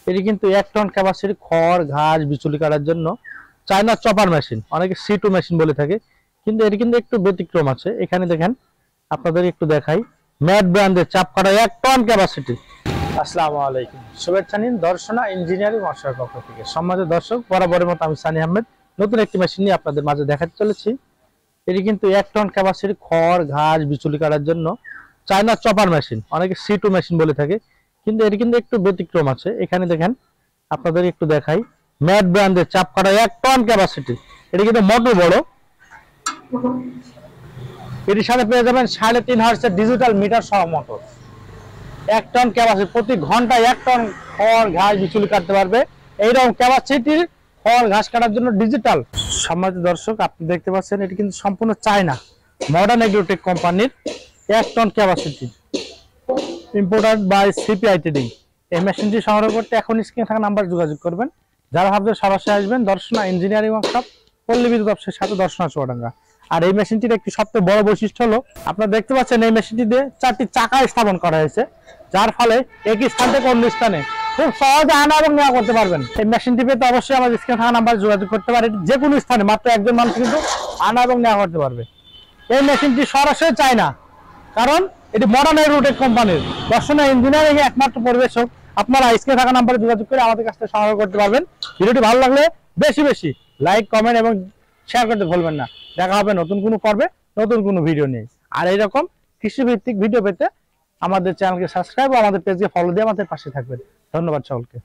এটি কিন্তু 1 ton capacity খড় ঘাস বিচুলি কাটার জন্য চায়না চপার মেশিন, অনেকে C2 মেশিন বলে থাকে, কিন্তু এটি কিন্তু একটু ব্যতিক্রম আছে। এখানে দেখেন, আপনাদের একটু দেখাই, ম্যাট ব্র্যান্ডের চাপ কাটা 1 টন ক্যাপাসিটি। আসসালামু আলাইকুম, শুভেচ্ছা নিন দর্শনা ইঞ্জিনিয়ারিং ওয়ার্কশপের পক্ষ থেকে। সম্মানিত দর্শক, বরাবরের মতো আমি সানি আহমেদ নতুন একটি মেশিন নিয়ে আপনাদের মাঝে দেখাতে চলেছি। এটি কিন্তু 1 টন ক্যাপাসিটি খড় ঘাস বিচুলি কাটার জন্য চায়না চপার মেশিন, অনেকে C2 মেশিন বলে থাকে, কিন্তু এটি কিন্তু একটু ব্যতিক্রম আছে। এখানে দেখেন, আপনাদের একটু দেখাই, ম্যাট ব্র্যান্ডের চাপ কাটা 1 টন ক্যাপাসিটি। এটি কিন্তু মোটর বড়। এটির সাথে পেয়ে যাবেন 3.5 হার্টজের ডিজিটাল মিটার সহ মোটর। 1 টন ক্যাপাসিটি, প্রতি ঘন্টায় 1 টন খড় ঘাস বিচুলি কাটতে পারবে। এইরকম ক্যাপাসিটির খড় ঘাস কাটার জন্য ডিজিটাল। সম্মানিত দর্শক, আপনি দেখতে পাচ্ছেন এটি কিন্তু সম্পূর্ণ চায়না মডার্ন এগ্রোটেক কোম্পানির 1 ton capacity, imported by CPI trading. এই মেশিনটি সংগ্রহ করতে এখন স্ক্রিনে থাকা নাম্বার যোগাযোগ করবেন। যারা ভাবছেন সরাসরি আসবেন, দর্শনা ইঞ্জিনিয়ারিং ওয়ার্কশপ, পল্লী বিদ্যুৎ অফিসের সাথে, দর্শনা চুয়াডাঙ্গা। আর এই মেশিনটির একটি সবচেয়ে বড় বৈশিষ্ট্য হলো, আপনারা দেখতে পাচ্ছেন এই মেশিনটিতে 4টি চাকা স্থাপন করা হয়েছে, যার ফলে এক স্থান থেকে অন্য স্থানে খুব সহজে আনা এবং নেওয়া করতে পারবেন। এই মেশিনটি পেতে অবশ্যই আমাদের স্ক্রিনে থাকা নাম্বার যোগাযোগ করতে পারেন। যে কোনো স্থানে মাত্র একজন মানুষ কিন্তু আনা এবং নেওয়া করতে পারবে। এই মেশিনটি সরাসরি চায়না, কারণ এটি মডার্ন এগ্রোটেক কোম্পানির। দর্শনা ইঞ্জিনিয়ারিং এর একমাত্র পরিবেশক। আপনারা স্ক্রিনে থাকা নাম্বারে যোগাযোগ করে আমাদের কাছ থেকে সংগ্রহ করতে পারবেন। ভিডিওটি ভালো লাগলে বেশি বেশি লাইক কমেন্ট এবং শেয়ার করতে ভুলবেন না। দেখা হবে নতুন কোনো পর্বে নতুন কোনো ভিডিও নিয়ে। আর এইরকম কৃষিভিত্তিক ভিডিও পেতে আমাদের চ্যানেলকে সাবস্ক্রাইব ও আমাদের পেজকে ফলো দিয়ে আমাদের পাশে থাকবেন। ধন্যবাদ সকলকে।